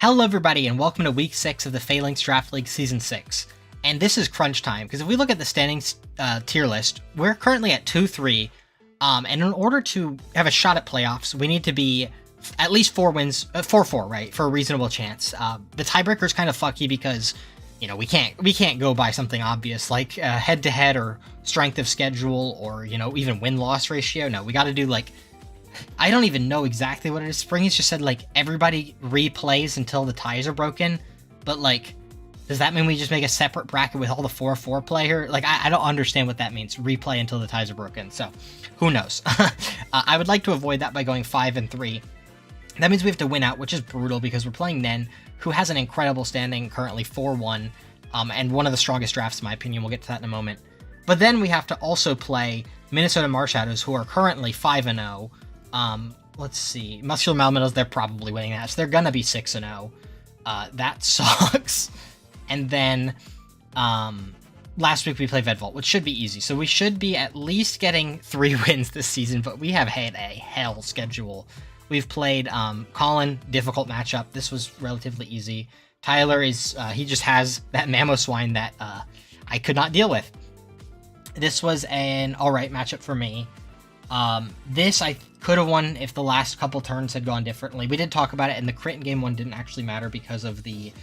Hello everybody and welcome to week 6 of the Falinks Draft League Season 6. And this is crunch time, because if we look at the standings tier list, we're currently at 2-3, and in order to have a shot at playoffs, we need to be at least 4 wins, 4-4, right, for a reasonable chance. The tiebreaker is kind of fucky because, you know, we can't go by something obvious like head-to-head or strength of schedule or, you know, even win-loss ratio. No, we got to do, like, I don't even know exactly what it is. Springy's just said, like, everybody replays until the ties are broken. But, like, does that mean we just make a separate bracket with all the 4-4 player? Like, I don't understand what that means. Replay until the ties are broken. So, who knows? I would like to avoid that by going 5-3. That means we have to win out, which is brutal because we're playing Nen, who has an incredible standing, currently 4-1, and one of the strongest drafts, in my opinion. We'll get to that in a moment. But then we have to also play Minnesota Marshadows, who are currently 5-0. Let's see. Muscular Melmetas, they're probably winning that. So they're gonna be 6-0. That sucks. And then, last week we played Vedvolt, which should be easy. So we should be at least getting 3 wins this season, but we have had a hell schedule. We've played, Colin, difficult matchup. This was relatively easy. Tyler is, he just has that Mamoswine that, I could not deal with. This was an alright matchup for me. This I could have won if the last couple turns had gone differently. We did talk about it, and the crit in game 1 didn't actually matter because of the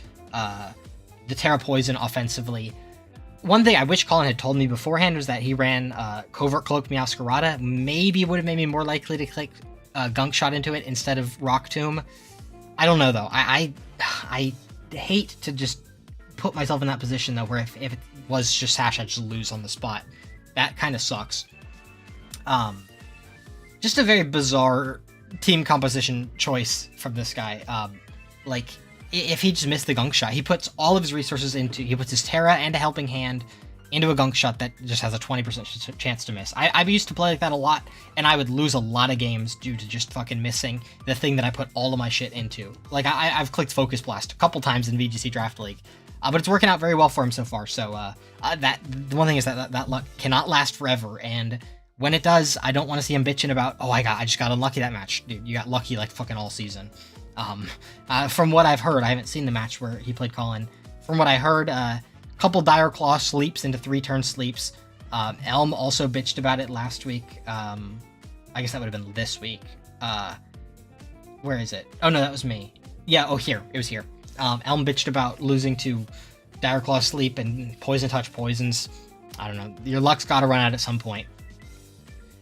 Terra Poison offensively. One thing I wish Colin had told me beforehand was that he ran Covert Cloak Meowscarada. Maybe would have made me more likely to click Gunk Shot into it instead of Rock Tomb. I don't know, though. I hate to just put myself in that position, though, where if it was just Sash, I'd just lose on the spot. That kind of sucks. Just a very bizarre team composition choice from this guy. Like, if he just missed the Gunk Shot, he puts all of his resources into, he puts his Terra and a Helping Hand into a Gunk Shot that just has a 20% chance to miss. I've used to play like that a lot, and I would lose a lot of games due to just fucking missing the thing that I put all of my shit into. Like, I've clicked Focus Blast a couple times in VGC Draft League, but it's working out very well for him so far. So, the one thing is that luck cannot last forever, and when it does, I don't want to see him bitching about, oh, I just got unlucky that match. Dude, you got lucky like fucking all season. From what I've heard, I haven't seen the match where he played Colin. From what I heard, couple Dire Claw sleeps into 3-turn sleeps. Elm also bitched about it last week. I guess that would have been this week. Where is it? Oh, no, that was me. Yeah, oh, here. It was here. Elm bitched about losing to Dire Claw sleep and Poison Touch poisons. I don't know. Your luck's got to run out at some point.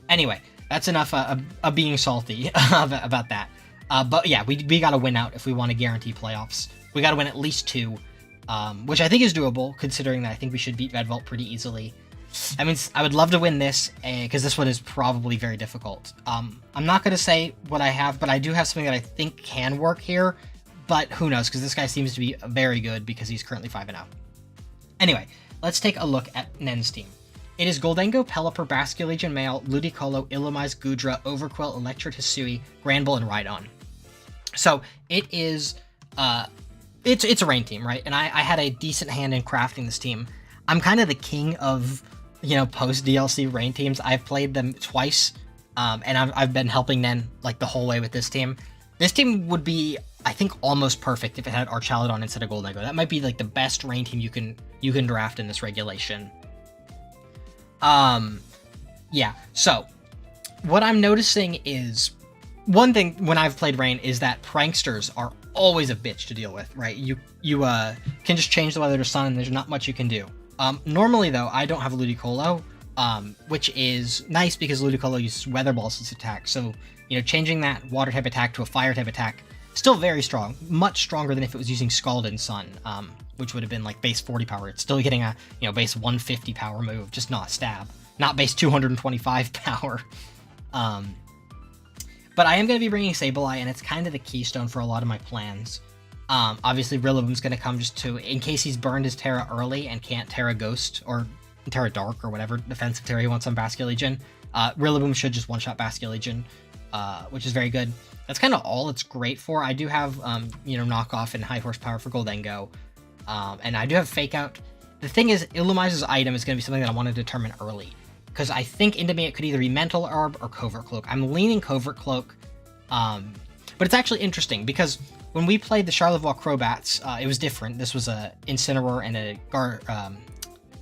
Anyway, that's enough of being salty about that. But yeah, we got to win out if we want to guarantee playoffs. We got to win at least 2, which I think is doable, considering that I think we should beat Vedvolt pretty easily. I mean, I would love to win this, because this one is probably very difficult. I'm not going to say what I have, but I do have something that I think can work here. But who knows, because this guy seems to be very good because he's currently 5-0. Anyway, let's take a look at Nen's team. It is Goldengo, Pelipper, Basculegion Male, Ludicolo, Illumise, Goodra, Overquill, Electro Hisui, Granbull, and Rhydon. So, it is, it's a rain team, right? And I had a decent hand in crafting this team. I'm kind of the king of, you know, post-DLC rain teams. I've played them twice, and I've been helping Nen, like, the whole way with this team. This team would be, I think, almost perfect if it had Archaludon instead of Goldengo. That might be, like, the best rain team you can draft in this regulation. Yeah, so, what I'm noticing is, one thing when I've played Rain is that pranksters are always a bitch to deal with, right? You can just change the weather to sun and there's not much you can do. Normally though, I don't have Ludicolo, which is nice because Ludicolo uses Weather Balls as attack, so, you know, changing that water type attack to a fire type attack, still very strong, much stronger than if it was using Scald and Sun, which would have been like base 40 power. It's still getting a, you know, base 150 power move, just not stab. Not base 225 power. But I am going to be bringing Sableye, and it's kind of the keystone for a lot of my plans. Obviously, Rillaboom's going to come just to, in case he's burned his Terra early and can't Terra Ghost, or Terra Dark, or whatever defensive Terra he wants on Basculegion. Rillaboom should just one-shot Basculegion, which is very good. That's kind of all it's great for. I do have, you know, knockoff and high horsepower for Goldengo. And I do have Fake Out. The thing is, Illumize's item is going to be something that I want to determine early, because I think into me it could either be Mental Orb or Covert Cloak. I'm leaning Covert Cloak, but it's actually interesting, because when we played the Charlevoix Crowbats, it was different. This was a Incineroar and a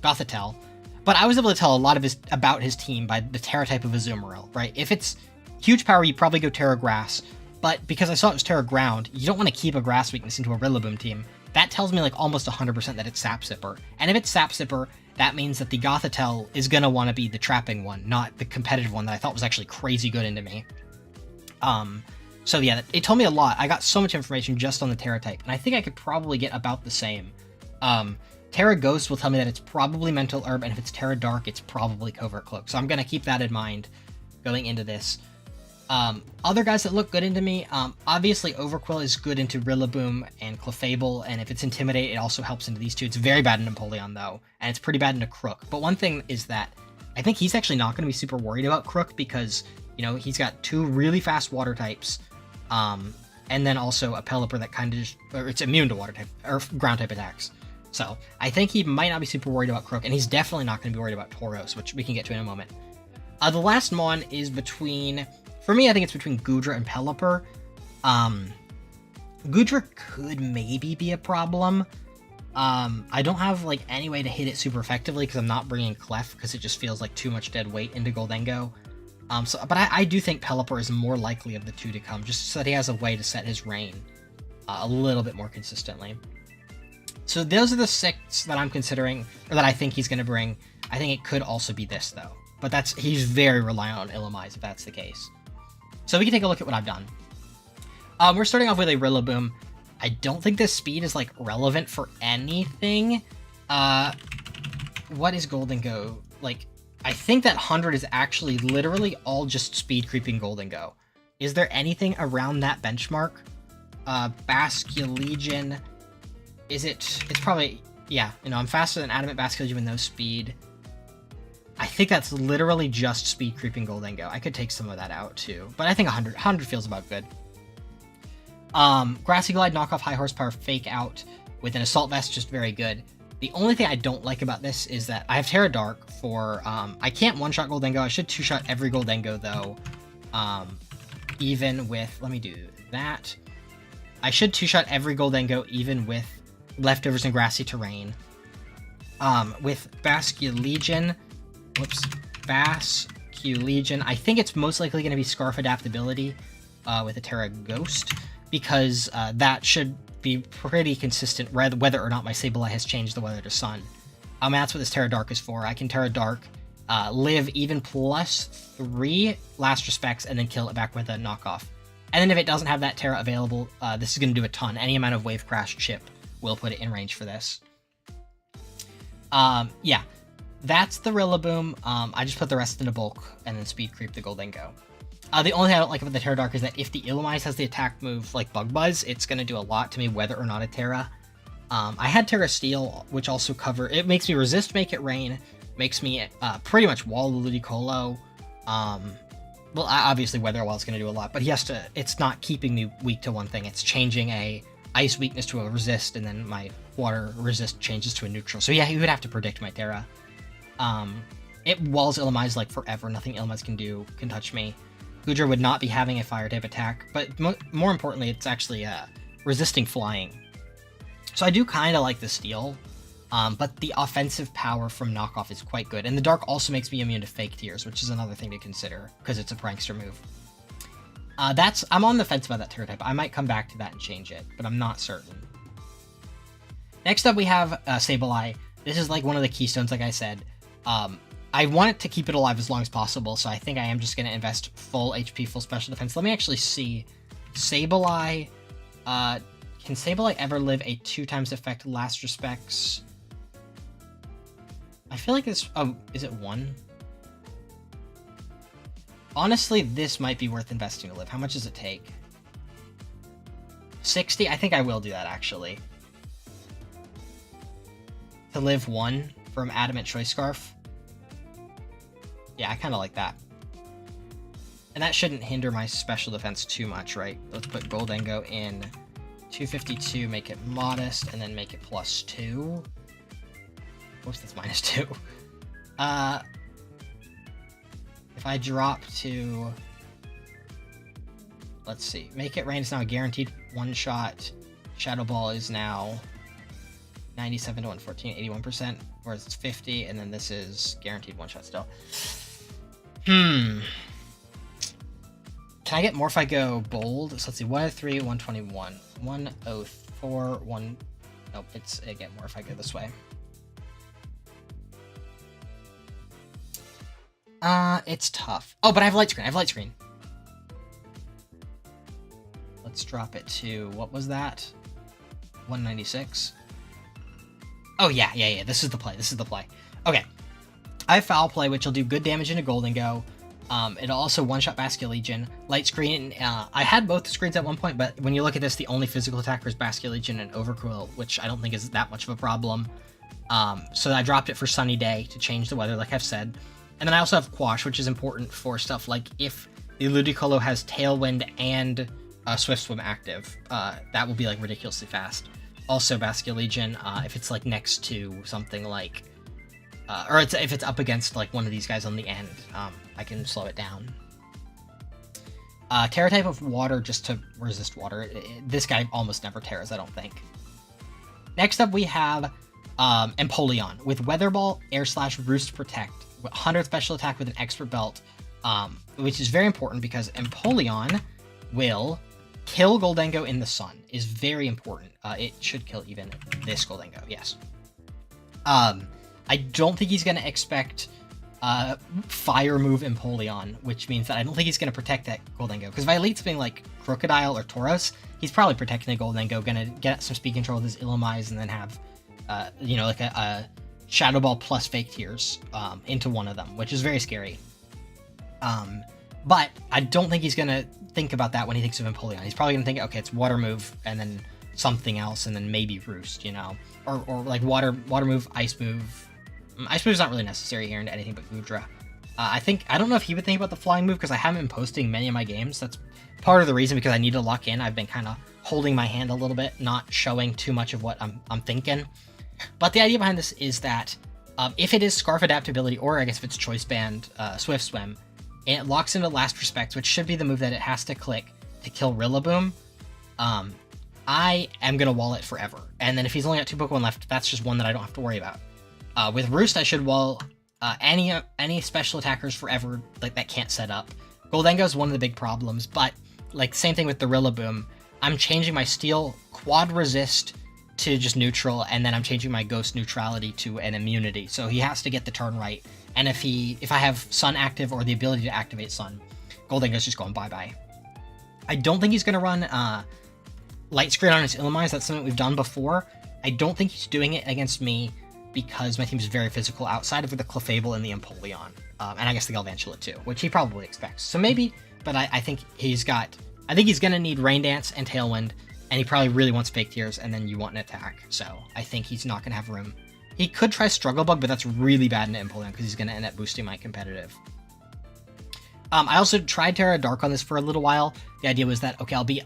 Gothitelle. But I was able to tell a lot of about his team by the Terra type of Azumarill, right? If it's huge power, you probably go Terra Grass. But because I saw it was Terra Ground, you don't want to keep a Grass weakness into a Rillaboom team. That tells me like almost 100% that it's Sap Sipper. And if it's Sap Sipper, that means that the Gothitelle is going to want to be the trapping one, not the competitive one that I thought was actually crazy good into me. So yeah, it told me a lot. I got so much information just on the Terra type, and I think I could probably get about the same. Terra Ghost will tell me that it's probably Mental Herb, and if it's Terra Dark, it's probably Covert Cloak. So I'm going to keep that in mind going into this. Other guys that look good into me, obviously Overquill is good into Rillaboom and Clefable, and if it's Intimidate, it also helps into these two. It's very bad in Napoleon, though, and it's pretty bad into Crook. But one thing is that I think he's actually not going to be super worried about Crook because, you know, he's got 2 really fast water types, and then also a Pelipper that kind of just, or it's immune to water type, or ground type attacks. So I think he might not be super worried about Crook, and he's definitely not going to be worried about Tauros, which we can get to in a moment. The last Mon is between, for me, I think it's between Goodra and Pelipper. Goodra could maybe be a problem. I don't have like any way to hit it super effectively because I'm not bringing Clef because it just feels like too much dead weight into Goldengo. But I do think Pelipper is more likely of the two to come, just so that he has a way to set his reign a little bit more consistently. So those are the 6 that I'm considering, or that I think he's going to bring. I think it could also be this, though. But he's very reliant on Illumise if that's the case. So we can take a look at what I've done. We're starting off with a Rillaboom. I don't think this speed is, like, relevant for anything. What is Goldengo? Like, I think that 100 is actually literally all just speed creeping Goldengo. Is there anything around that benchmark? Basculegion. It's probably, yeah, you know, I'm faster than Adamant Basculegion with no speed. I think that's literally just speed creeping Goldengo. I could take some of that out too, but I think 100 feels about good. Grassy Glide, knockoff high horsepower, fake out with an Assault Vest, just very good. The only thing I don't like about this is that I have Terra Dark for, I can't one-shot Goldengo. I should two-shot every Goldengo though. Even with, let me do that. I should two-shot every Goldengo even with leftovers in grassy terrain. With Basculegion, Basculegion, I think it's most likely going to be Scarf Adaptability with a Terra Ghost, because that should be pretty consistent whether or not my Sableye has changed the weather to sun. That's what this Terra Dark is for. I can Terra Dark, live even +3 last respects, and then kill it back with a knockoff. And then if it doesn't have that Terra available, this is going to do a ton. Any amount of Wave Crash chip will put it in range for this. Yeah, that's the Rillaboom. I just put the rest into bulk and then speed creep the Goldengo. The only thing I don't like about the Terra Dark is that if the Illumise has the attack move like Bug Buzz, it's going to do a lot to me whether or not a Terra. I had Terra Steel, which also it makes me resist Make It Rain, makes me pretty much wall the Ludicolo. Well, obviously Weather Wall is going to do a lot, but it's not keeping me weak to one thing. It's changing a Ice weakness to a resist, and then my Water resist changes to a neutral. So yeah, you would have to predict my Terra. It walls Illumise like forever. Nothing Illumise can touch me. Goodra would not be having a fire type attack, but more importantly, it's actually resisting flying. So I do kind of like the Steel, but the offensive power from knockoff is quite good. And the Dark also makes me immune to Fake Tears, which is another thing to consider, because it's a prankster move. I'm on the fence about that Terra type. I might come back to that and change it, but I'm not certain. Next up, we have Sableye. This is like one of the keystones, like I said. I want it to keep it alive as long as possible, so I think I am just going to invest full HP, full special defense. Let me actually see. Sableye. Can Sableye ever live a 2x effect last respects? I feel like it's... Oh, is it 1? Honestly, this might be worth investing to live. How much does it take? 60? I think I will do that, actually. To live 1 from Adamant Choice Scarf. Yeah, I kind of like that. And that shouldn't hinder my special defense too much, right? Let's put Goldengo in 252, make it modest, and then make it +2. Whoops, that's -2. If I drop to... Let's see. Make It Rain is now a guaranteed one-shot. Shadow Ball is now 97 to 114, 81%, whereas it's 50, and then this is guaranteed one-shot still. Can I get more if I go bold? So let's see, 103, 121, 104, 1... Nope, I get more if I go this way. It's tough. Oh, but I have light screen. Let's drop it to, what was that? 196. Oh, yeah. This is the play. Okay. I have Foul Play, which will do good damage into Golden Go. It'll also one-shot Basket Legion. Light Screen, I had both screens at one point, but when you look at this, the only physical attacker is Basket Legion and Overcoil, which I don't think is that much of a problem. So I dropped it for Sunny Day to change the weather, like I've said. And then I also have Quash, which is important for stuff like if the Ludicolo has Tailwind and Swift Swim active, that will be like ridiculously fast. Also Basket Legion, if it's like next to something like, if it's up against like one of these guys on the end, I can slow it down. Terra type of water just to resist water. This guy almost never terras, I don't think. Next up we have Empoleon with Weather Ball, Air Slash, Roost Protect, 100 special attack with an expert belt, which is very important because Empoleon will kill Goldengo in the sun, is very important. It should kill even this Goldengo, yes. I don't think he's going to expect Fire move Empoleon, which means that I don't think he's going to protect that Goldengo, because if I lead something like Crocodile or Tauros, he's probably protecting the Goldengo, going to get some speed control with his Illumise, and then have, like a Shadow Ball plus Fake Tears into one of them, which is very scary. But I don't think he's going to think about that when he thinks of Empoleon. He's probably going to think, okay, it's Water move, and then something else, and then maybe Roost, or like Water move, Ice move. Ice move is not really necessary here into anything but Goodra. I don't know if he would think about the Flying move, because I haven't been posting many of my games. That's part of the reason, because I need to lock in. I've been kind of holding my hand a little bit, not showing too much of what I'm thinking. But the idea behind this is that if it is Scarf Adaptability, or I guess if it's Choice Band Swift Swim, and it locks into Last Respects, which should be the move that it has to click to kill Rillaboom, I am going to wall it forever. And then if he's only got 2 Pokemon left, that's just one that I don't have to worry about. With Roost, I should wall any special attackers forever that can't set up. Goldengo is one of the big problems, but same thing with the Rillaboom. I'm changing my Steel Quad Resist to just neutral, and then I'm changing my Ghost Neutrality to an immunity. So he has to get the turn right. And if I have Sun active or the ability to activate Sun, Goldengo's just going bye-bye. I don't think he's going to run Light Screen on his Illumise. That's something we've done before. I don't think he's doing it against me, because my team is very physical outside of the Clefable and the Empoleon. And I guess the Galvantula too, which he probably expects. So maybe, but I think he's going to need Rain Dance and Tailwind, and he probably really wants Fake Tears, and then you want an attack. So I think he's not going to have room. He could try Struggle Bug, but that's really bad in Empoleon, because he's going to end up boosting my competitive. I also tried Terra Dark on this for a little while. The idea was that, okay, I'll be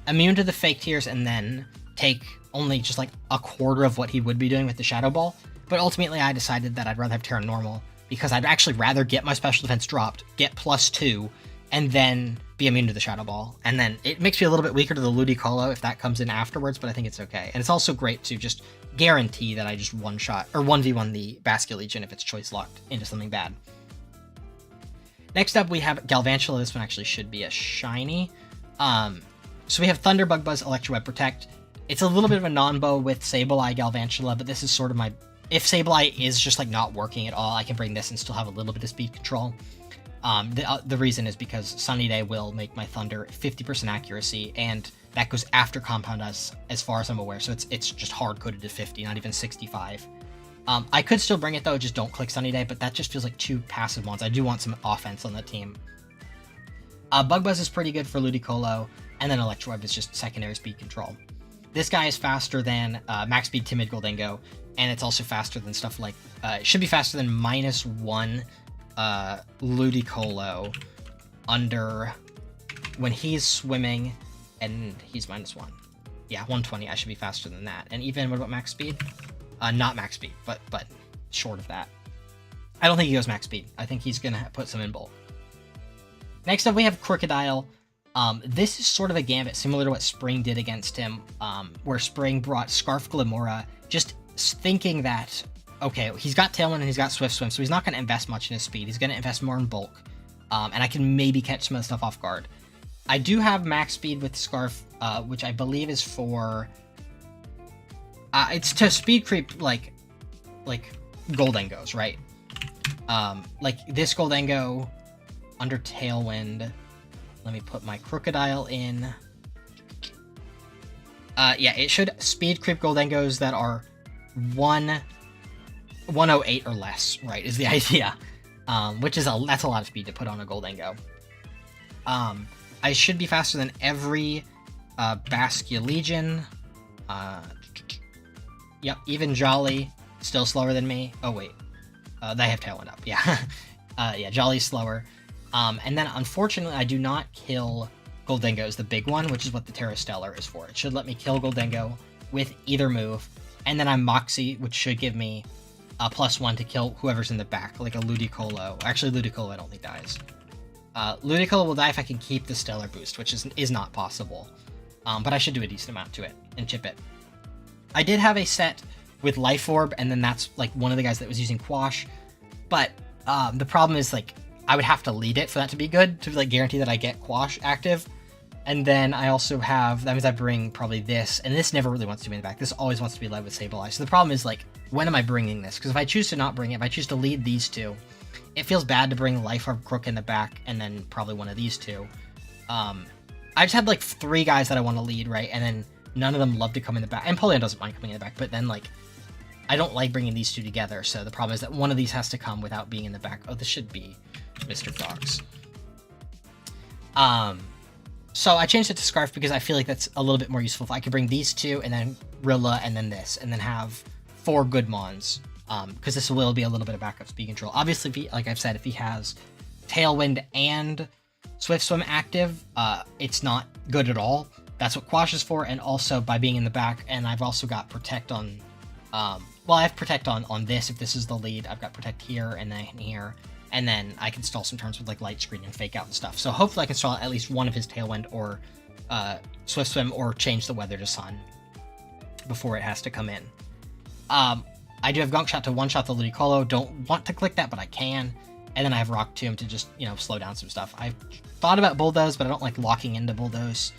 immune to the Fake Tears, and then take only just a quarter of what he would be doing with the Shadow Ball. But ultimately I decided that I'd rather have Terra Normal, because I'd actually rather get my special defense dropped, get +2, and then be immune to the Shadow Ball. And then it makes me a little bit weaker to the Ludicolo if that comes in afterwards, but I think it's okay. And it's also great to just guarantee that I just one-shot, or 1v1 the Basket Legion if it's choice locked into something bad. Next up we have Galvantula. This one actually should be a shiny. So we have Thunder, Bug Buzz, Electroweb, Protect. It's a little bit of a non-bow with Sableye, Galvantula, but this is sort of my... If Sableye is just not working at all, I can bring this and still have a little bit of speed control. The reason is because Sunny Day will make my Thunder 50% accuracy, and that goes after Compound as far as I'm aware, so it's just hard-coded to 50, not even 65. I could still bring it though, just don't click Sunny Day, but that just feels like 2 passive ones. I do want some offense on the team. Bug Buzz is pretty good for Ludicolo, and then Electroweb is just secondary speed control. This guy is faster than Max Speed Timid Goldengo, and it's also faster than stuff like... it should be faster than -1 Ludicolo under... when he's swimming, and he's -1. Yeah, 120, I should be faster than that. And even, what about Max Speed? Not Max Speed, but short of that. I don't think he goes Max Speed. I think he's going to put some in bulk. Next up, we have Crocodile. This is sort of a gambit similar to what Spring did against him, where Spring brought Scarf Glamora, just thinking that, okay, he's got Tailwind and he's got Swift Swim, so he's not going to invest much in his speed. He's going to invest more in bulk, and I can maybe catch some of the stuff off guard. I do have max speed with Scarf, which I believe is for... it's to speed creep, like Goldengos, right? Like this Goldengo under Tailwind. Let me put my Crocodile in. Yeah, it should speed creep Goldengos that are 108 or less, right, is the idea. Which is that's a lot of speed to put on a Goldengo. I should be faster than every Basculegion. Yep, even Jolly, still slower than me. Oh, wait. They have Tailwind up, yeah. Yeah, Jolly's slower. And then, unfortunately, I do not kill Goldengos, the big one, which is what the Terra Stellar is for. It should let me kill Goldengo with either move. And then I'm Moxie, which should give me a +1 to kill whoever's in the back, like a Ludicolo. Actually, Ludicolo I don't think dies. Ludicolo will die if I can keep the Stellar boost, which is not possible. But I should do a decent amount to it and chip it. I did have a set with Life Orb, and then that's like one of the guys that was using Quash. But the problem is, like, I would have to lead it for that to be good, to like guarantee that I get Quash active. And then I also have, that means I bring probably this, and this never really wants to be in the back. This always wants to be led with Sableye. So the problem is, like, when am I bringing this? Because if I choose to not bring it, if I choose to lead these two, it feels bad to bring Life Orb Crook in the back and then probably one of these two. I just had like 3 guys that I want to lead, right? And then none of them love to come in the back. And Polion doesn't mind coming in the back, but then, like, I don't like bringing these two together. So the problem is that one of these has to come without being in the back. Oh, this should be Mr. Fox. So I changed it to Scarf because I feel like that's a little bit more useful. If I could bring these two and then Rilla and then this, and then have 4 good Mons. Because this will be a little bit of backup speed control. Obviously, if he, like I've said, if he has Tailwind and Swift Swim active, it's not good at all. That's what Quash is for, and also by being in the back, and I've also got Protect on, well, I have Protect on this if this is the lead. I've got Protect here and then here, and then I can stall some turns with like Light Screen and Fake Out and stuff. So hopefully I can stall at least one of his Tailwind or Swift Swim or change the weather to Sun before it has to come in. I do have Gunk Shot to one-shot the Ludicolo. Don't want to click that, but I can. And then I have Rock Tomb to just, you know, slow down some stuff. I've thought about Bulldoze, but I don't like locking into Bulldoze.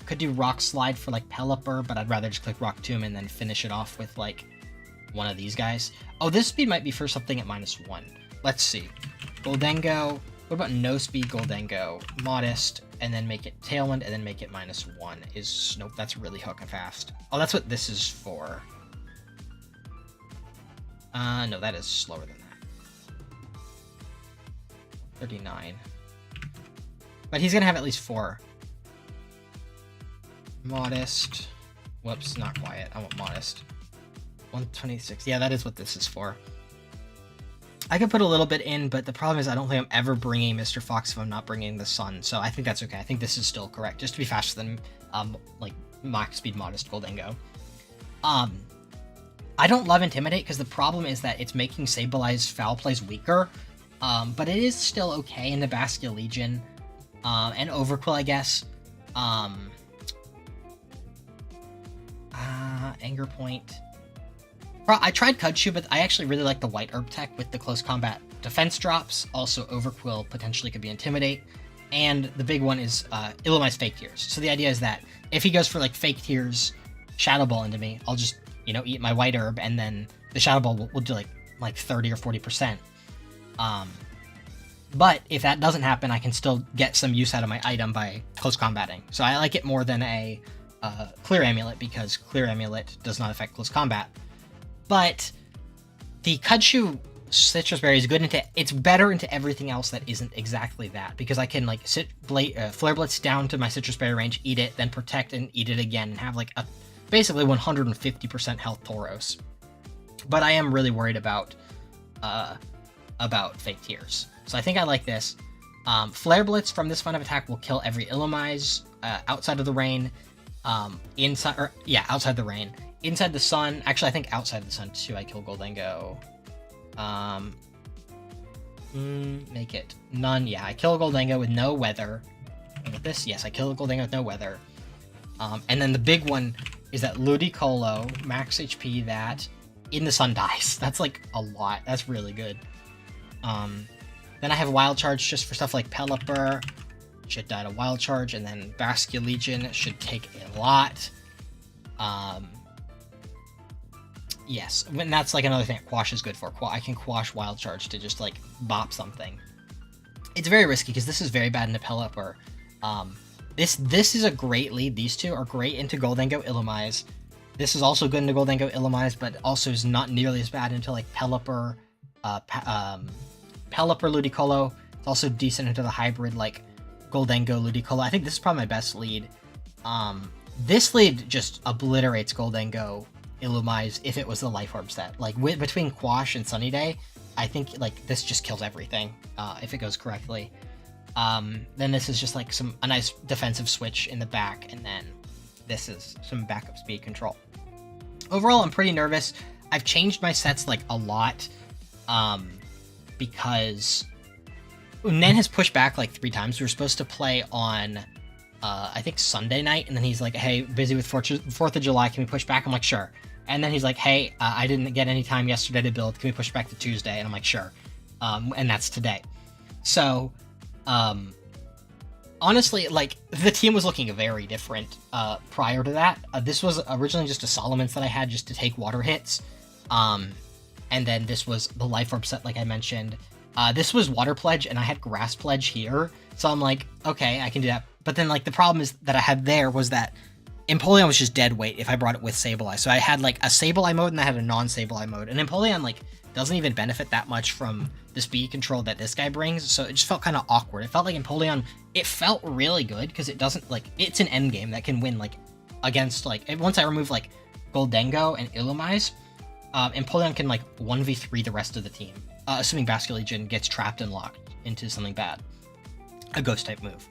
Could do Rock Slide for like Pelipper, but I'd rather just click Rock Tomb and then finish it off with like one of these guys. Oh, this speed might be for something at -1. Let's see. Goldengo. What about no speed Goldengo? Modest, and then make it Tailwind, and then make it -1 is... Nope, that's really hooking fast. Oh, that's what this is for. No, that is slower than that. 39. But he's gonna have at least 4. Modest. Whoops, not quiet. I want modest. 126. Yeah, that is what this is for. I could put a little bit in, but the problem is I don't think I'm ever bringing Mr. Fox if I'm not bringing the Sun. So I think that's okay. I think this is still correct, just to be faster than like max speed modest Goldengo. I don't love Intimidate because the problem is that it's making Sableye's foul plays weaker, but it is still okay in the Basculegion and Overquill, I guess. Anger Point. I tried Kudshu, but I actually really like the White Herb tech with the close combat defense drops. Also, Overquill potentially could be Intimidate. And the big one is Illumise Fake Tears. So the idea is that if he goes for like Fake Tears, Shadow Ball into me, I'll just, you know, eat my White Herb, and then the Shadow Ball will do like 30 or 40%. But if that doesn't happen, I can still get some use out of my item by close combating. So I like it more than a Clear Amulet, because Clear Amulet does not affect close combat. But the Kudshu Citrus Berry is good into, it's better into everything else that isn't exactly that, because I can like Flare Blitz down to my Citrus Berry range, eat it, then Protect and eat it again, and have like a basically 150% health Tauros. But I am really worried about Fake Tears. So I think I like this. Flare Blitz from this fun of attack will kill every Illumise outside of the rain. Outside the rain. Inside the sun, actually I think outside the sun too, I kill Goldengo. Make it none. Yeah, I kill Goldengo with no weather. And with this, yes, I kill the Goldengo with no weather. And then the big one is that Ludicolo, max HP that in the sun dies. That's like a lot. That's really good. Then I have Wild Charge just for stuff like Pelipper. Should die to Wild Charge. And then Basculegion should take a lot. Yes, and that's like another thing Quash is good for. I can Quash Wild Charge to just like bop something. It's very risky because this is very bad into Pelipper. This is a great lead. These two are great into Goldengo Illumise. This is also good into Goldengo Illumise, but also is not nearly as bad into like Pelipper, Pelipper Ludicolo. It's also decent into the hybrid like Goldengo Ludicolo. I think this is probably my best lead. This lead just obliterates Goldengo Illumise if it was the Life Orb set. Like between Quash and Sunny Day, I think like this just kills everything if it goes correctly. Then this is just like a nice defensive switch in the back, and then this is some backup speed control. Overall, I'm pretty nervous. I've changed my sets like a lot because Nen has pushed back like 3 times. We were supposed to play on I think Sunday night, and then he's like, hey, busy with 4th of July, can we push back? I'm like, sure. And then he's like, hey, I didn't get any time yesterday to build, can we push back to Tuesday? And I'm like, sure. And that's today. So honestly, like, the team was looking very different prior to that. This was originally just a Solomon's that I had just to take water hits. And then this was the Life Orb set, like I mentioned. This was Water Pledge, and I had Grass Pledge here. So I'm like, okay, I can do that. But then, like, the problem is that I had there was that Empoleon was just dead weight if I brought it with Sableye. So I had, like, a Sableye mode, and I had a non-Sableye mode. And Empoleon, like, doesn't even benefit that much from the speed control that this guy brings. So it just felt kind of awkward. It felt like Empoleon, it felt really good because it doesn't, like, it's an endgame that can win, like, against, like, once I remove, like, Goldengo and Illumise, Empoleon can, like, 1v3 the rest of the team. Assuming Basculegion gets trapped and locked into something bad. A ghost-type move.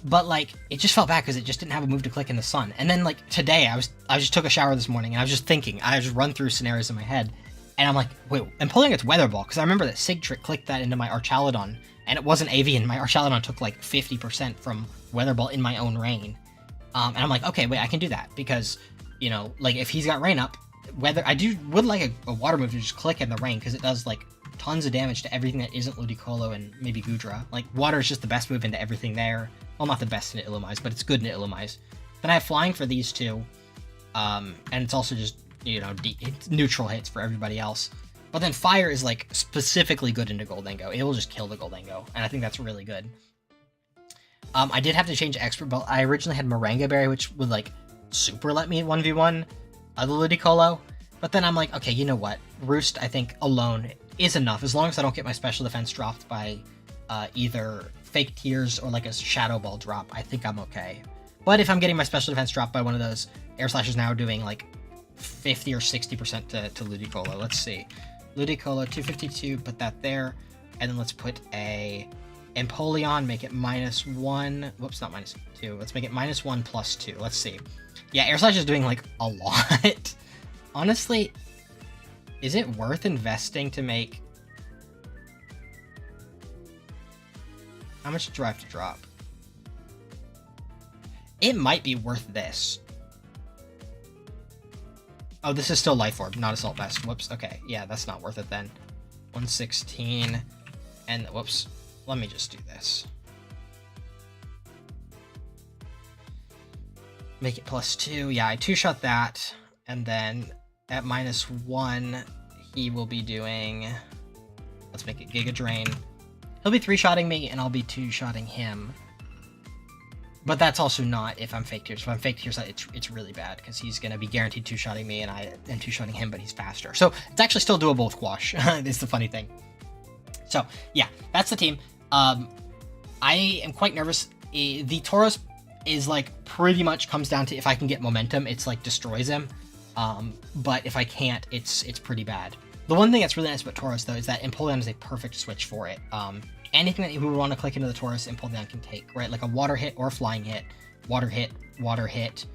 But, like, it just felt bad because it just didn't have a move to click in the sun. And then, like, today, I just took a shower this morning, and I was just thinking, I just run through scenarios in my head, and I'm like, wait, Empoleon gets Weather Ball, because I remember that Sig Trick clicked that into my Archaludon, and it wasn't AV, and my Archaludon took, like, 50% from Weather Ball in my own rain. And I'm like, okay, wait, I can do that, because, you know, like, if he's got Rain Up, I would like a water move to just click in the rain, because it does, like, tons of damage to everything that isn't Ludicolo and maybe Goodra. Like, water is just the best move into everything there. Well, not the best in Illumise, but it's good in Illumise. Then I have Flying for these two, and it's also just, you know, it's neutral hits for everybody else. But then Fire is, like, specifically good into Goldengo. It will just kill the Goldengo, and I think that's really good. I did have to change Expert Belt. I originally had Moringa Berry, which would, like, super let me 1v1 the Ludicolo. But then I'm like, okay, you know what? Roost, I think, alone is enough. As long as I don't get my special defense dropped by either Fake Tears or, like, a Shadow Ball drop, I think I'm okay. But if I'm getting my special defense dropped by one of those, Air Slash is now doing, like, 50 or 60% to Ludicolo. Let's see. Ludicolo, 252, put that there. And then let's put a Empoleon, make it -1. Whoops, not -2. Let's make it -1 plus 2. Let's see. Yeah, Air Slash is doing, like, a lot. Honestly, is it worth investing to make... How much do I have to drop? It might be worth this. Oh, this is still Life Orb, not Assault Vest. Whoops, okay. Yeah, that's not worth it then. 116. And, whoops. Let me just do this. Make it +2. Yeah, I 2-shot that. And then at -1, he will be doing... Let's make it Giga Drain. He'll be 3-shotting me, and I'll be 2-shotting him. But that's also not if I'm Fake Tears. If I'm Fake Tears, it's really bad, because he's going to be guaranteed 2-shotting me, and I am 2-shotting him, but he's faster. So it's actually still doable with Quash. It's the funny thing. So, yeah, that's the team. I am quite nervous. The Tauros is, like, pretty much comes down to if I can get momentum, it's, like, destroys him. But if I can't, it's pretty bad. The one thing that's really nice about Tauros, though, is that Empoleon is a perfect switch for it. Anything that you would want to click into the Tauros, Empoleon can take, right? Like a water hit or a flying hit, water hit, water hit.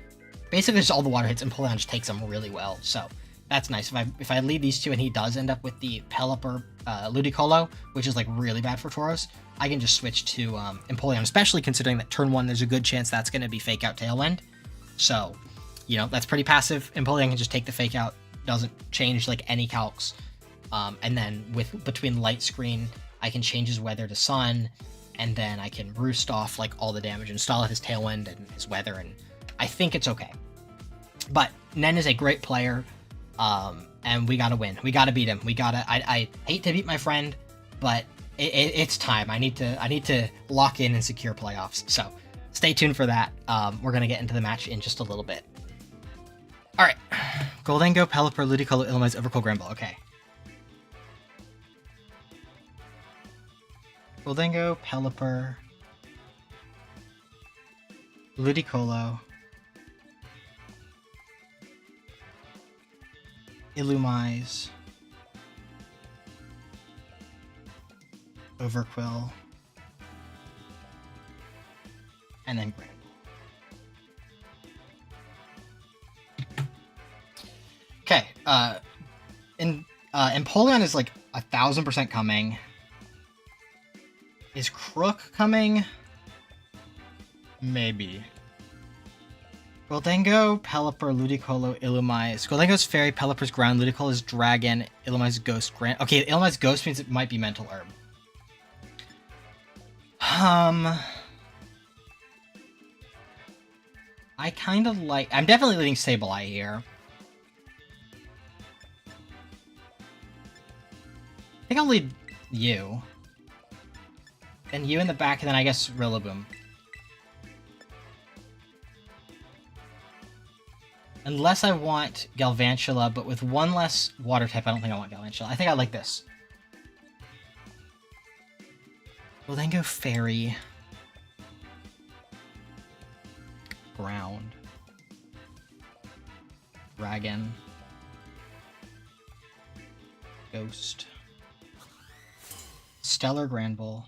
Basically, just all the water hits, Empoleon just takes them really well. So, That's nice. If I lead these two and he does end up with the Pelipper Ludicolo, which is like really bad for Tauros, I can just switch to Empoleon, especially considering that turn 1 there's a good chance that's going to be Fake Out Tailwind. So, you know, that's pretty passive. Empoleon can just take the Fake Out, doesn't change like any calcs. And then between Light Screen, I can change his weather to Sun, and then I can roost off like all the damage and stall out his Tailwind and his weather, and I think it's okay. But Nen is a great player, and we gotta win. We gotta beat him. I hate to beat my friend, but it's time. I need to lock in and secure playoffs. So stay tuned for that. We're gonna get into the match in just a little bit. All right, Goldengo, Pelipper, Ludicolo, Illumise, Overcool, Granbull. Okay. Goldengo, Pelipper, Ludicolo, Illumise, Overquill, and then Granbull. Okay, Empoleon is like 1000% coming. Is Crook coming? Maybe. Goldengo, Pelipper, Ludicolo, Illumise. Goldengo's Fairy, Pelipper's Ground, Ludicolo's Dragon, Illumise's Ghost, Grant. Okay, Illumise Ghost means it might be Mental Herb. I kind of like... I'm definitely leading Sableye here. I think I'll lead you. Then you in the back, and then I guess Rillaboom. Unless I want Galvantula, but with one less water type, I don't think I want Galvantula. I think I like this. We'll then go Fairy. Ground. Dragon. Ghost. Stellar Granbull.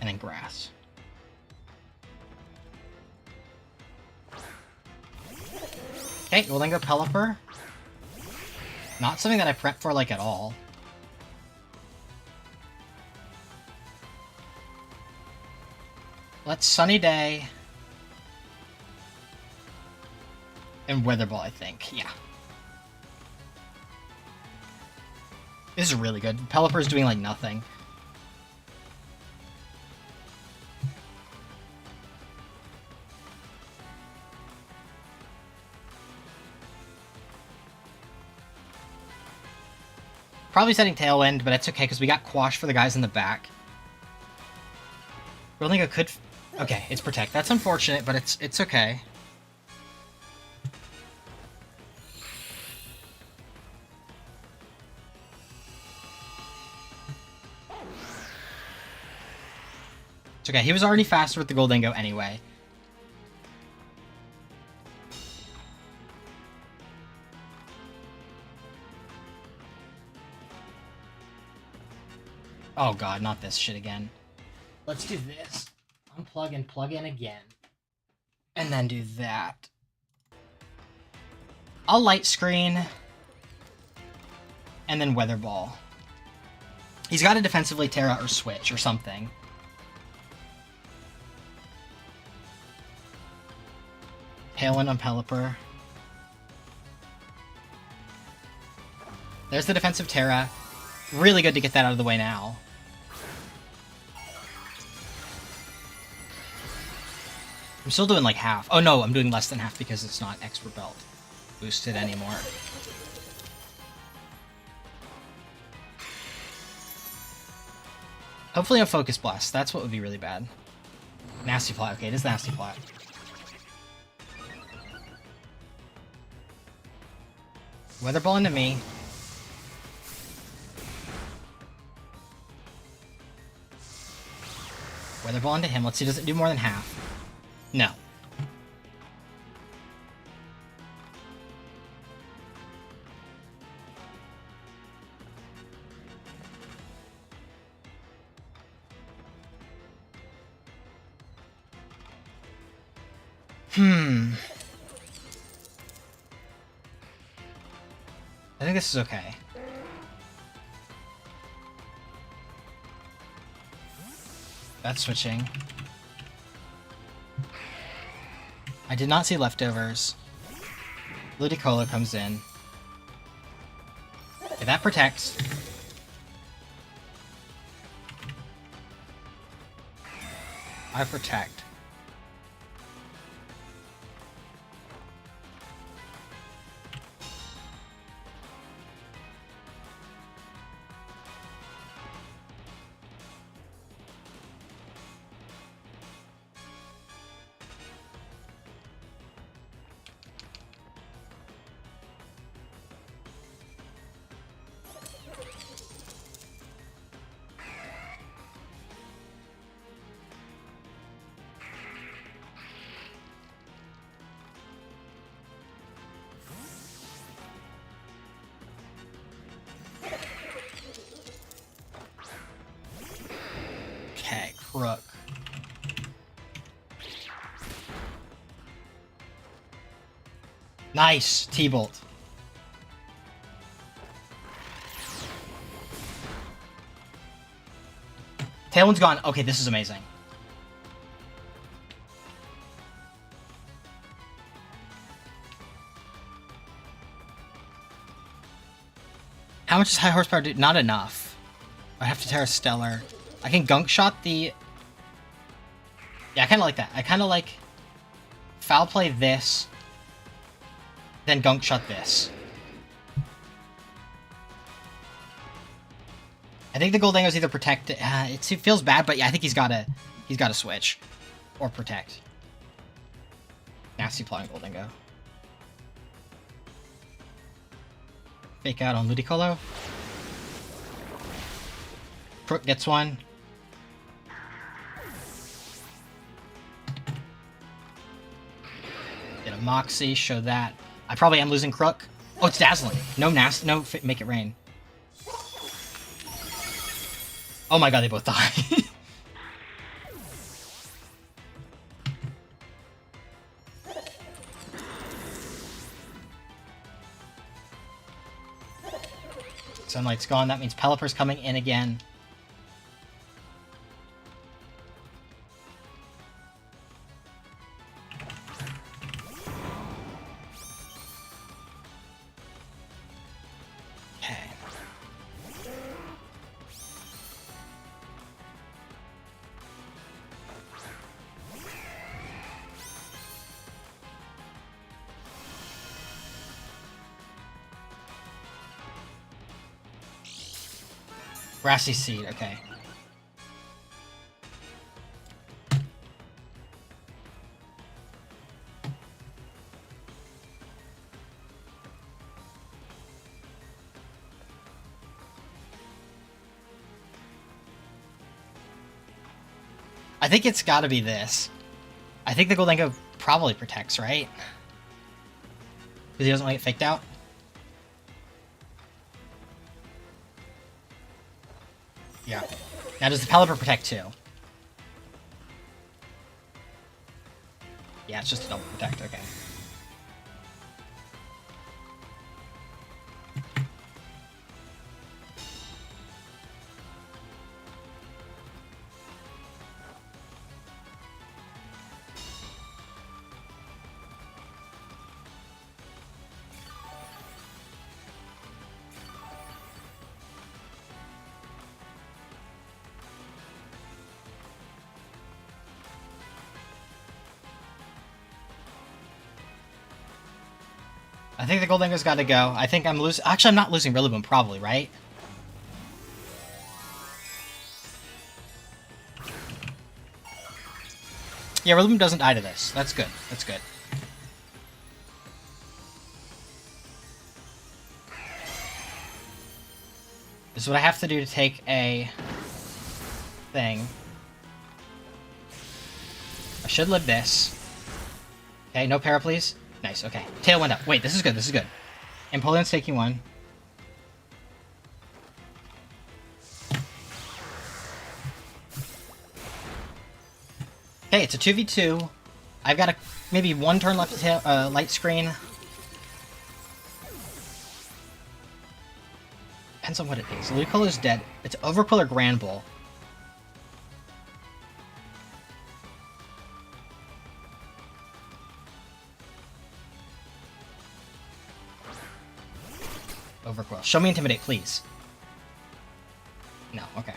And then Grass. Okay, we'll then go Pelipper. Not something that I prep for, like, at all. Let's Sunny Day. And Weather Ball, I think. Yeah. This is really good. Pelipper's doing, like, nothing. Probably setting Tailwind, but it's okay because we got Quash for the guys in the back. Rollingo could... Okay, it's Protect. That's unfortunate, but it's okay. It's okay. He was already faster with the Goldengo anyway. Oh god, not this shit again. Let's do this. Unplug and plug in again. And then do that. I'll Light Screen. And then Weather Ball. He's got to defensively Terra or Switch or something. Tailwind on Pelipper. There's the defensive Terra. Really good to get that out of the way now. I'm still doing like half. Oh no, I'm doing less than half because it's not Expert Belt boosted anymore. Hopefully a Focus Blast. That's what would be really bad. Nasty Plot. Okay, it is Nasty Plot. Weather Ball into me. Weather Ball into him. Let's see, does it do more than half? No. I think this is okay. That's switching. I did not see leftovers. Ludicolo comes in. Okay, that protects. I protect. Okay, Crook. Nice! T-Bolt. Tailwind's gone. Okay, this is amazing. How much does high horsepower do? Not enough. I have to Terra Stellar. I can Gunk Shot the... Yeah, I kind of like that. I kind of like... Foul Play this. Then Gunk Shot this. I think the Goldango's either protect... it feels bad, but yeah, I think he's gotta switch. Or protect. Nasty plotting Goldango. Fake out on Ludicolo. Crook gets one. Get a Moxie, show that. I probably am losing Crook. Oh, it's Dazzling. No Make It Rain. Oh my god, they both die. Sunlight's gone. That means Pelipper's coming in again. Okay. Grassy Seed, okay. I think it's gotta be this. I think the Goldango probably protects, right? Because he doesn't want to get faked out. Yeah. Now, does the Pelipper protect too? Yeah, it's just a double protect, okay. I think the Goldango's got to go. I think I'm losing... Actually, I'm not losing Rillaboom, probably, right? Yeah, Rillaboom doesn't die to this. That's good. That's good. This is what I have to do to take a thing. I should live this. Okay, no para, please. Nice, okay. Tailwind up. Wait, this is good, this is good. Empoleon's taking one. Okay, it's a 2v2. I've got maybe one turn left to Light Screen. Depends on what it is. Ludicolo's dead. It's Overquill or Grand Bull. Overquill. Show me Intimidate, please. No, okay.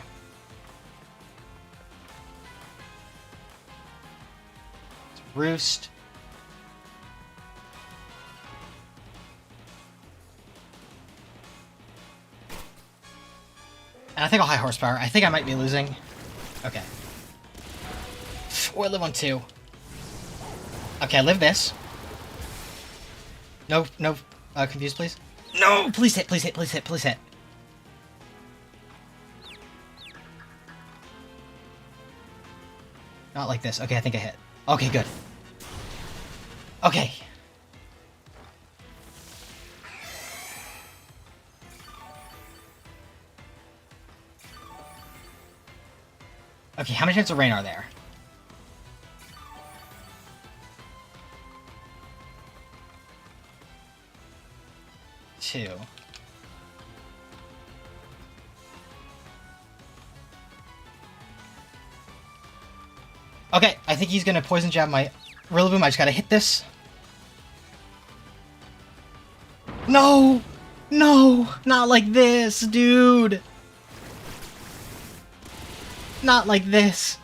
It's Roost. And I think I'll high horsepower. I think I might be losing. Okay. Oh, I live on 2. Okay, I live this. No, confused, please. No! Please hit, please hit, please hit, please hit. Not like this. Okay, I think I hit. Okay, good. Okay. Okay, how many types of rain are there? Two. Okay, I think he's gonna poison jab my Rillaboom. I just gotta hit this. No! No! Not like this, dude! Not like this.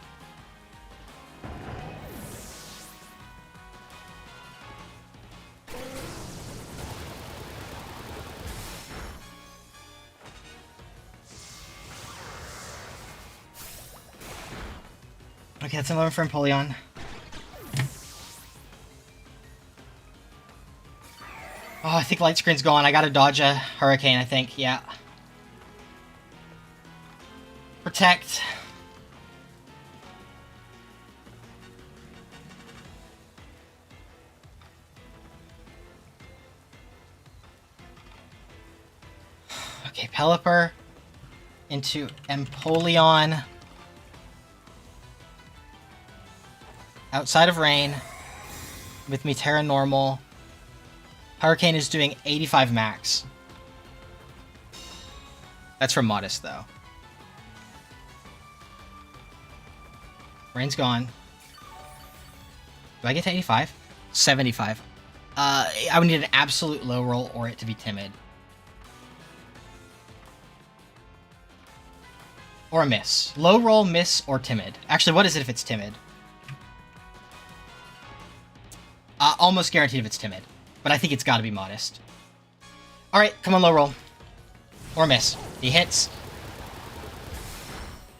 Okay, that's 11 for Empoleon. Oh, I think light screen's gone. I gotta dodge a Hurricane, I think. Yeah. Protect. Okay, Pelipper into Empoleon. Outside of rain, with me Terra normal. Hurricane is doing 85 max. That's from Modest, though. Rain's gone. Do I get to 85? 75. I would need an absolute low roll or it to be timid. Or a miss. Low roll, miss, or timid. Actually, what is it if it's timid? Almost guaranteed if it's timid. But I think it's got to be Modest. Alright, come on, low roll. Or miss. He hits.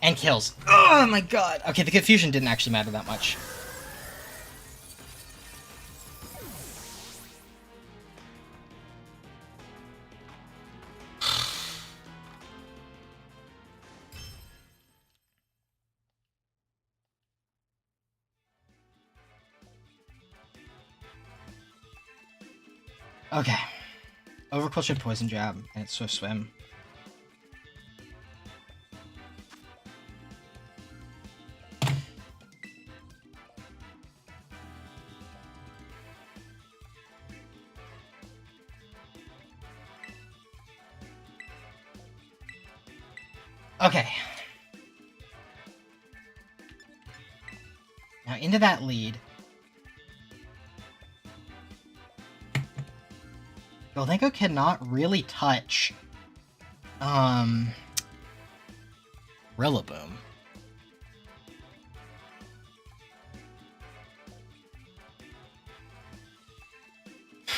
And kills. Oh my god. Okay, the confusion didn't actually matter that much. Okay. Overquill should poison jab, and it's Swift Swim. Okay. Now into that lead. Goldenko cannot really touch Rillaboom.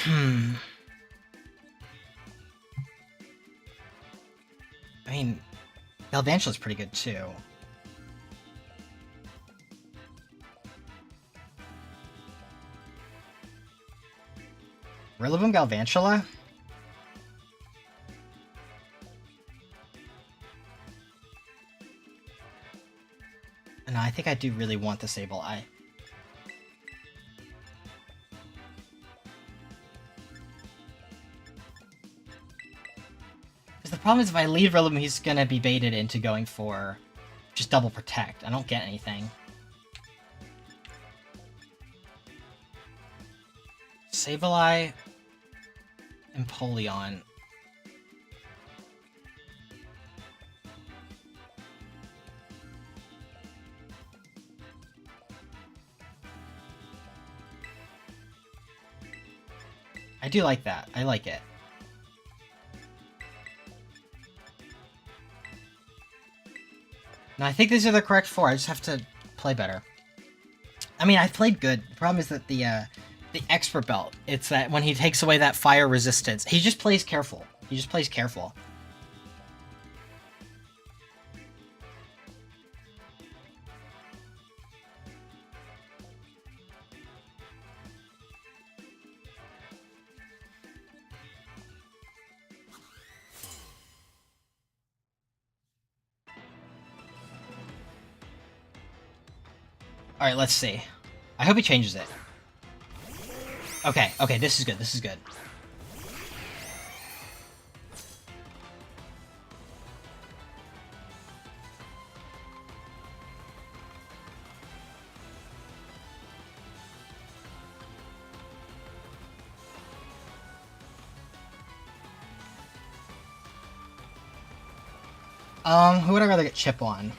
I mean, Galvantula's pretty good too. Rillaboom Galvantula? No, I think I do really want the Sableye. Because the problem is if I leave Rillaboom, he's gonna be baited into going for just double protect. I don't get anything. Sableye, Empoleon. I do like that. I like it. Now, I think these are the correct 4. I just have to play better. I mean, I played good. The problem is that the expert belt, it's that when he takes away that fire resistance, he just plays careful. He just plays careful. Alright, let's see. I hope he changes it. Okay, okay, this is good, this is good. Who would I rather get chip on?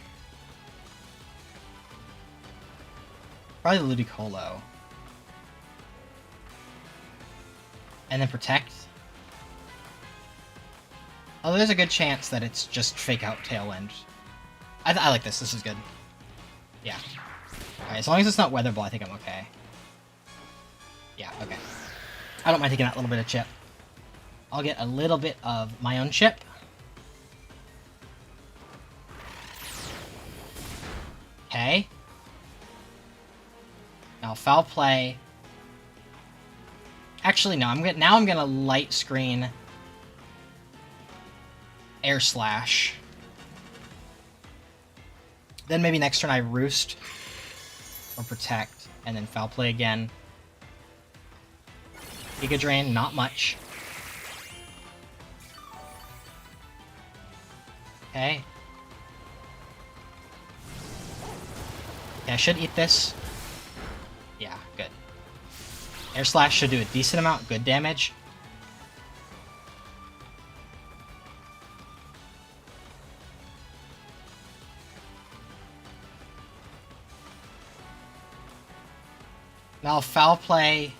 Probably the Ludicolo. And then protect. Although there's a good chance that it's just fake out Tailwind. I like this. This is good. Yeah. Alright, as long as it's not Weather Ball, I think I'm okay. Yeah, okay. I don't mind taking that little bit of chip. I'll get a little bit of my own chip. Okay. Now foul play. Actually, no. I'm gonna light screen. Air slash. Then maybe next turn I roost or protect, and then foul play again. Giga Drain, not much. Okay. Okay, I should eat this. Yeah, good. Air Slash should do a decent amount, good damage. Now foul play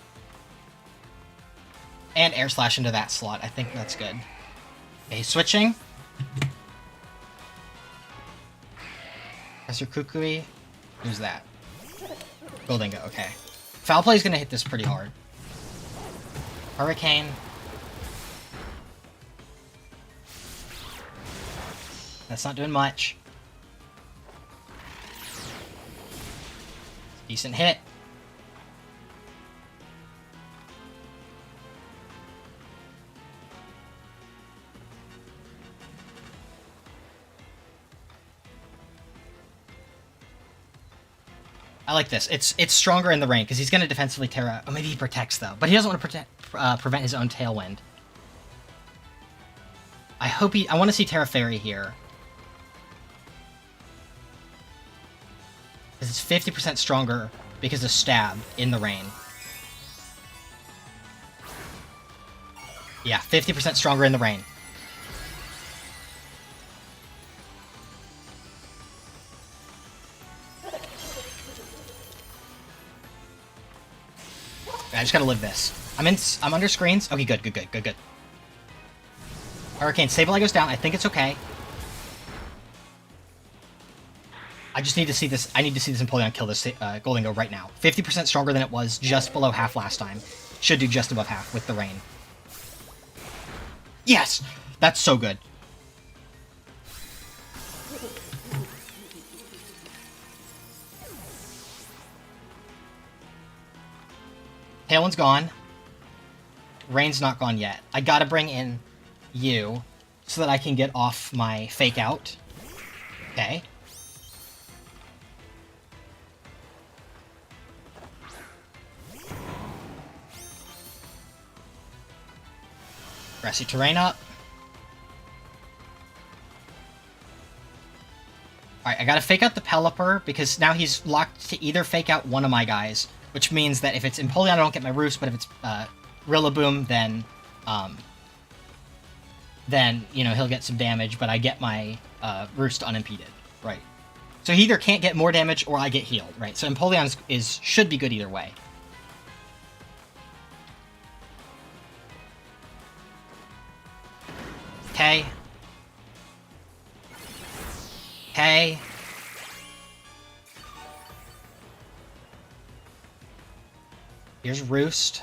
and Air Slash into that slot. I think that's good. Okay, switching. Professor Kukui. Who's that? Goldingo, okay. Foul play is gonna hit this pretty hard. Hurricane. That's not doing much. Decent hit. I like this. It's stronger in the rain, because he's going to defensively Terra. Oh, maybe he protects, though. But he doesn't want to prevent his own Tailwind. I want to see Terra Fairy here. Because it's 50% stronger because of Stab in the rain. Yeah, 50% stronger in the rain. I just gotta live this. I'm under screens. Okay, good. Hurricane Sableye goes down. I think it's okay. I just need to see this. I need to see this Empoleon kill this Goldingo right now. 50% stronger than it was, just below half last time. Should do just above half with the rain. Yes! That's so good. Tailwind's gone. Rain's not gone yet. I gotta bring in you so that I can get off my fake out. Okay. Grassy terrain up. Alright, I gotta fake out the Pelipper because now he's locked to either fake out one of my guys. Which means that if it's Empoleon, I don't get my Roost, but if it's Rillaboom, then you know, he'll get some damage, but I get my Roost unimpeded, right? So he either can't get more damage or I get healed, right? So Empoleon should be good either way. Okay. Okay. Here's Roost.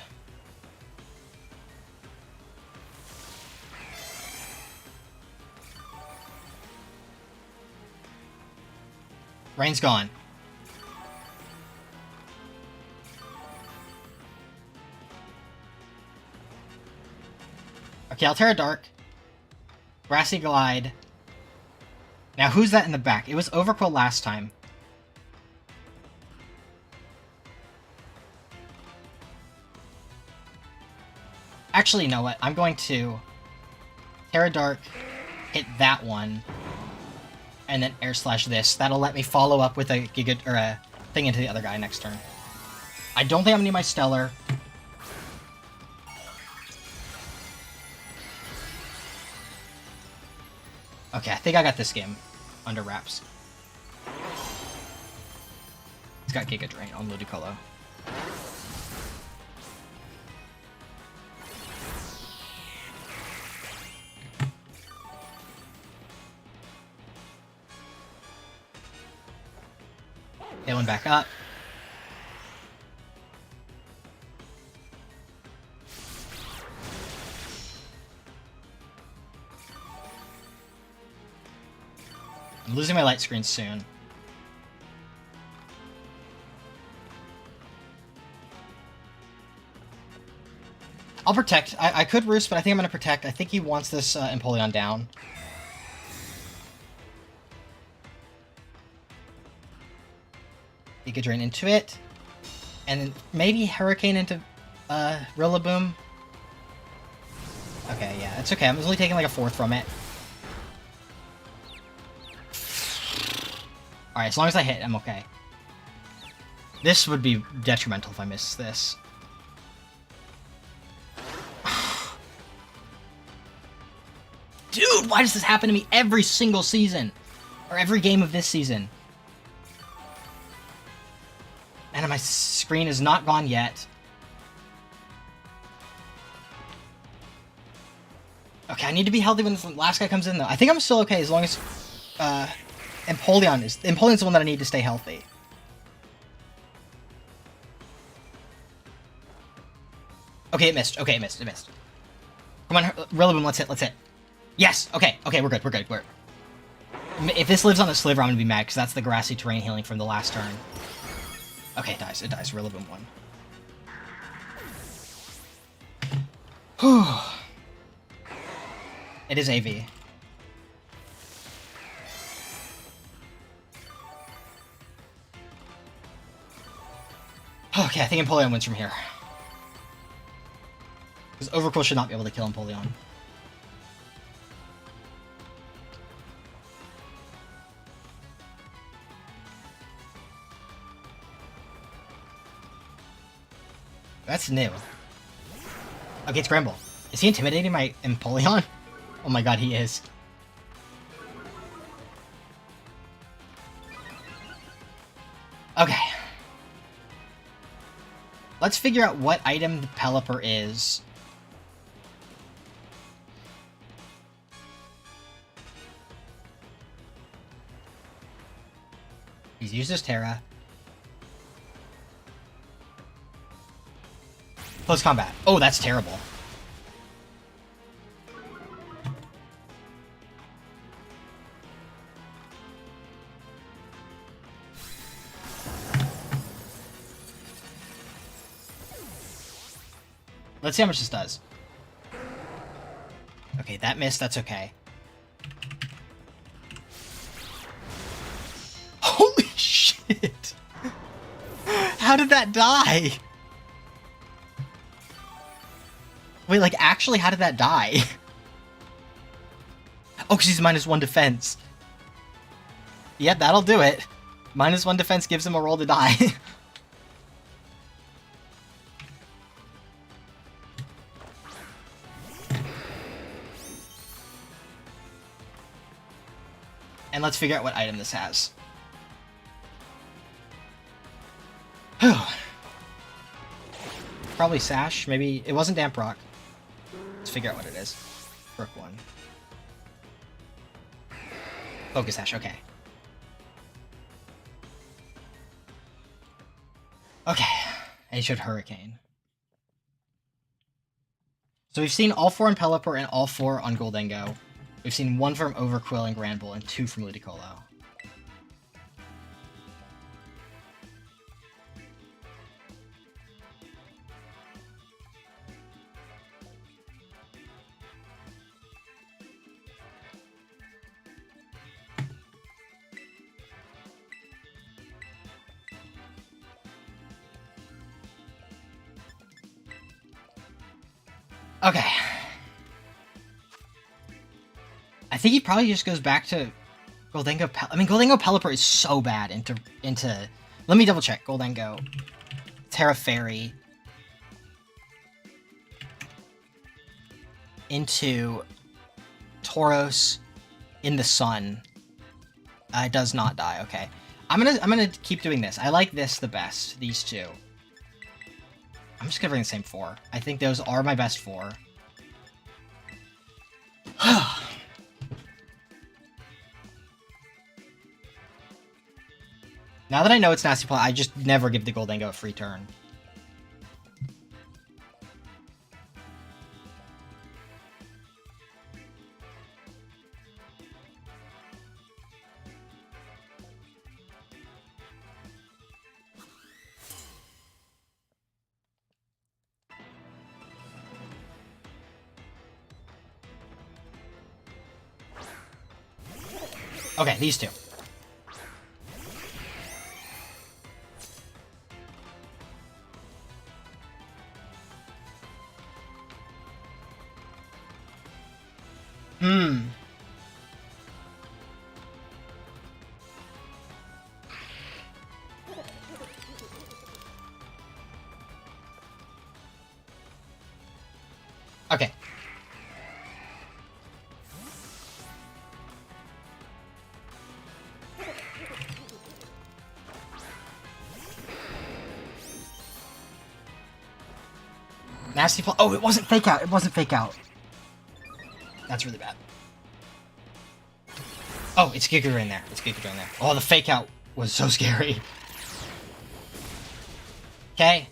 Rain's gone. Okay, I'll Terra Dark. Grassy Glide. Now, who's that in the back? It was Overqwil last time. Actually, you know what? I'm going to Terra Dark, hit that one, and then Air Slash this. That'll let me follow up with a Giga or a thing into the other guy next turn. I don't think I'm gonna need my Stellar. Okay, I think I got this game under wraps. It's got Giga Drain on Ludicolo. Healing back up. I'm losing my light screen soon. I'll protect. I could Roost, but I think I'm going to protect. I think he wants this Empoleon down. Giga Drain into it. And then maybe Hurricane into Rillaboom. Okay, yeah, it's okay. I'm only taking like a fourth from it. Alright, as long as I hit, I'm okay. This would be detrimental if I miss this. Dude, why does this happen to me every single season? Or every game of this season? And my screen is not gone yet. Okay, I need to be healthy when this last guy comes in, though. I think I'm still okay as long as Empoleon's the one that I need to stay healthy. Okay, it missed. Okay, it missed. It missed. Come on, Rillaboom, let's hit. Let's hit. Yes! Okay, okay, we're good. We're good. If this lives on the Sliver, I'm gonna be mad, because that's the grassy terrain healing from the last turn. Okay, it dies. It dies. Rillaboom won. Whew. It is AV. Okay, I think Empoleon wins from here. Because Overqwil should not be able to kill Empoleon. That's new. Okay, it's Gramble. Is he intimidating my Empoleon? Oh my god, he is. Okay. Let's figure out what item the Pelipper is. He's used his Terra. Close combat. Oh, that's terrible. Let's see how much this does. Okay, that missed. That's okay. Holy shit! How did that die? Wait, like, actually, how did that die? Oh, because he's -1 defense. Yep, that'll do it. -1 defense gives him a roll to die. And let's figure out what item this has. Probably Sash. Maybe it wasn't Damp Rock. Let's figure out what it is. Brook 1. Focus Sash, okay. Okay, and he showed Hurricane. So we've seen all 4 on Pelipper and all 4 on Goldengo. We've seen 1 from Overquill and Granbull and 2 from Ludicolo. Okay. I think he probably just goes back to Goldengo. I mean, Goldengo Pelipper is so bad into. Let me double check. Goldengo, Terra Fairy, into Tauros in the sun. It does not die. Okay, I'm gonna keep doing this. I like this the best. These two. I'm just gonna bring the same 4. I think those are my best 4. Now that I know it's Nasty Plot, I just never give the Goldengo a free turn. Okay, these two. Okay. Nasty Plot. Oh, it wasn't Fake Out. It wasn't Fake Out. That's really bad. Oh, it's Giga in there. It's Giga in there. Oh, the Fake Out was so scary. Okay.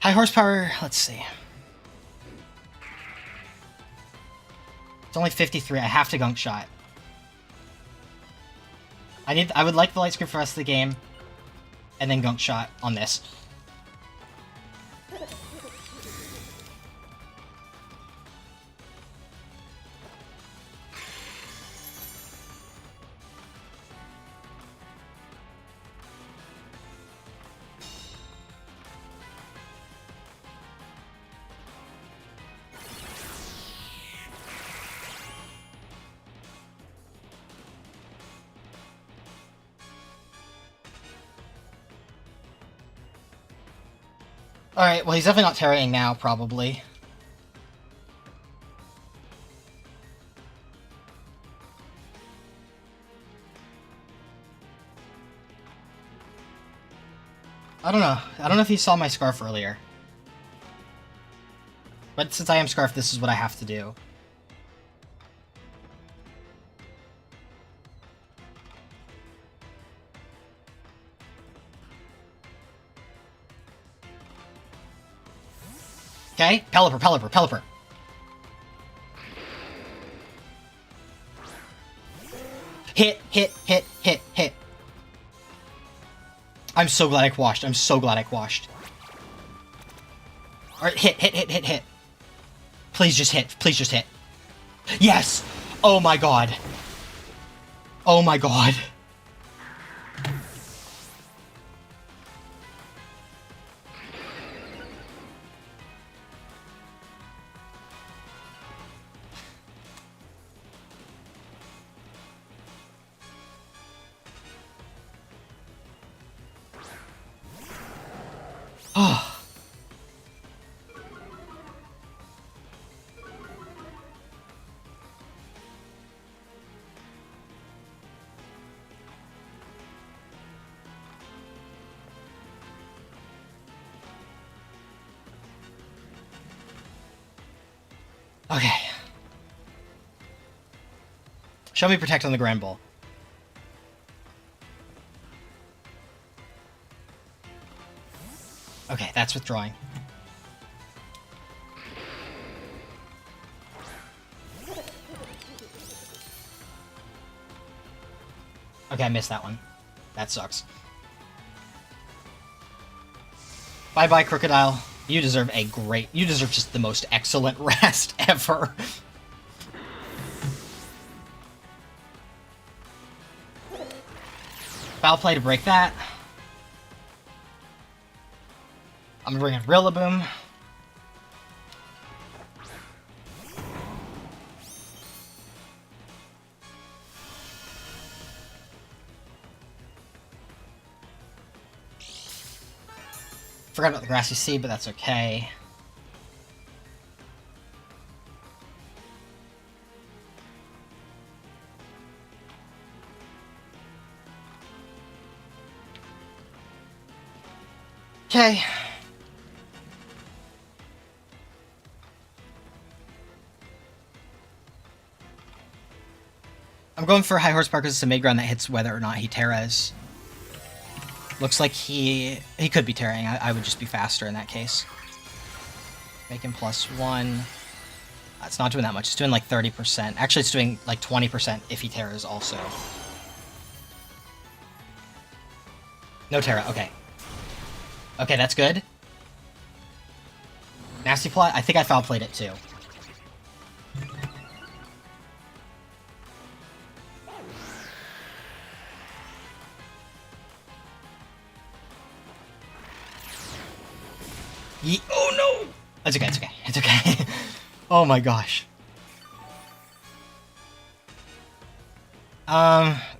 High horsepower, let's see. It's only 53. I have to Gunk Shot. I would like the Light Screen for the rest of the game, and then Gunk Shot on this. Alright, well he's definitely not Terraing now, probably. I don't know. I don't know if he saw my Scarf earlier. But since I am Scarf, this is what I have to do. Okay, Pelipper, Pelipper, Pelipper. Hit, hit, hit, hit, hit. I'm so glad I quashed. I'm so glad I quashed. Alright, hit, hit, hit, hit, hit. Please just hit. Please just hit. Yes! Oh my god. Oh my god. Oh. Okay. Show me Protect on the Grand Bull. Okay, that's withdrawing. Okay, I missed that one. That sucks. Bye-bye, Crocodile. You deserve a great... You deserve just the most excellent rest ever. Foul play to break that. I'm gonna bring in Rillaboom. Forgot about the Grassy Seed, but that's okay. Okay. I'm going for High Horsepower because it's a mid-ground that hits whether or not he Terras. Looks like he could be Terraing. I would just be faster in that case. Make him +1. It's not doing that much. It's doing like 30%. Actually, it's doing like 20% if he Terras also. No Terra. Okay. Okay, that's good. Nasty Plot. I think I foul played it too. Oh no! It's okay, it's okay, it's okay. Oh my gosh.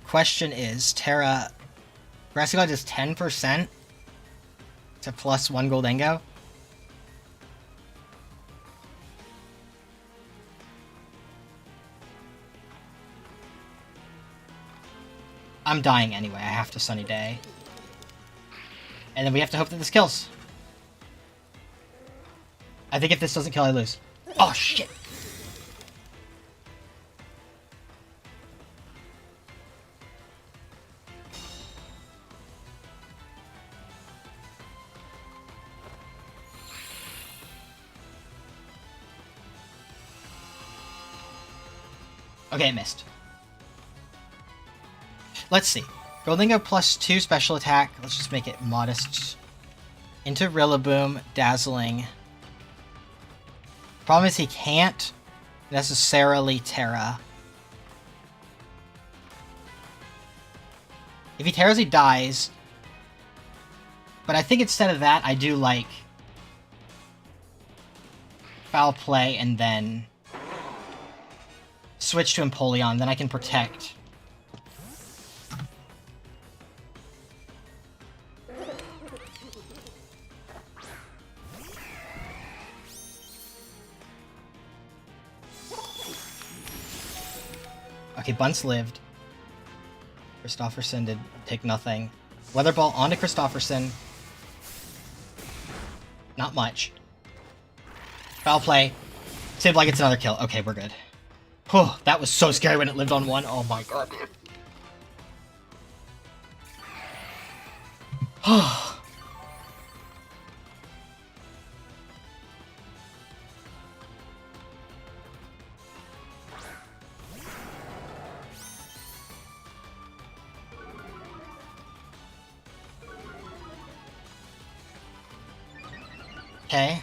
Question is, Terra... Grassy God does 10% to +1 Goldengo? I'm dying anyway, I have to Sunny Day. And then we have to hope that this kills. I think if this doesn't kill, I lose. Oh, shit! Okay, it missed. Let's see. Goldingo +2 special attack. Let's just make it modest. Into Rillaboom, Dazzling. Problem is he can't necessarily Terra. If he Terras, he dies. But I think instead of that, I do like Foul Play and then switch to Empoleon. Then I can protect. Okay, Bunce lived. Christofferson did take nothing. Weather Ball onto Christofferson. Not much. Foul play. Seems like it's another kill. Okay, we're good. Whew, that was so scary when it lived on 1. Oh my god. Okay.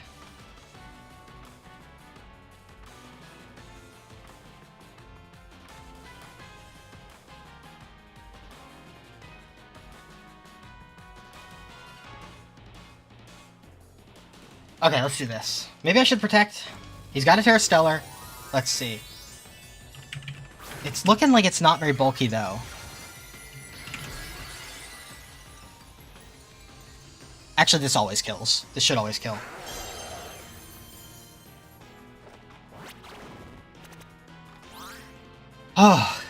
Okay, let's do this. Maybe I should protect. He's got a Terra Stellar. Let's see. It's looking like it's not very bulky, though. Actually, this always kills. This should always kill. Oh.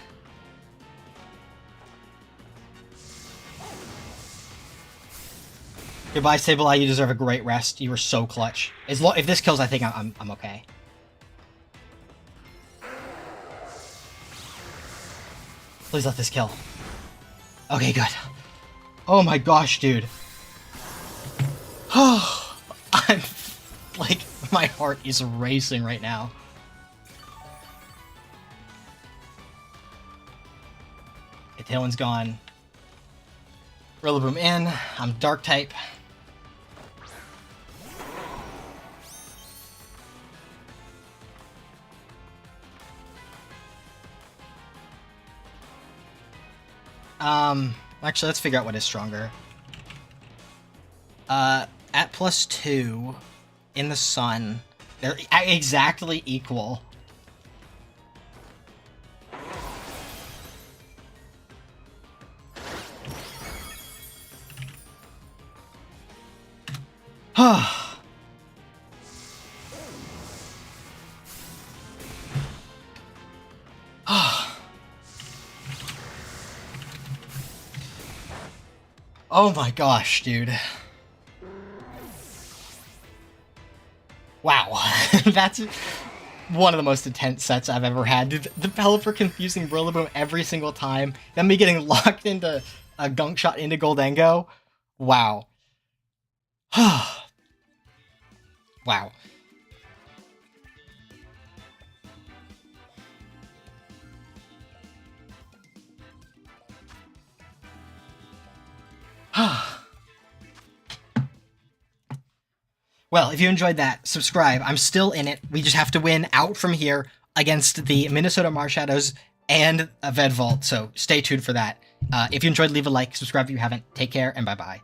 Goodbye, Sableye. You deserve a great rest. You were so clutch. If this kills, I think I'm okay. Please let this kill. Okay, good. Oh my gosh, dude. Oh, I'm like, my heart is racing right now. Okay, Tailwind's gone. Rillaboom in. I'm Dark type. Actually, let's figure out what is stronger. At +2 in the sun, they're exactly equal. Oh my gosh, dude. Wow. That's one of the most intense sets I've ever had. Dude, the developer confusing Rillaboom every single time, then me getting locked into a gunk shot into Goldengo. Wow. Wow. Well, if you enjoyed that, subscribe. I'm still in it. We just have to win out from here against the Minnesota Marshadows and a Vedvault, so stay tuned for that. If you enjoyed, leave a like, subscribe if you haven't. Take care, and bye-bye.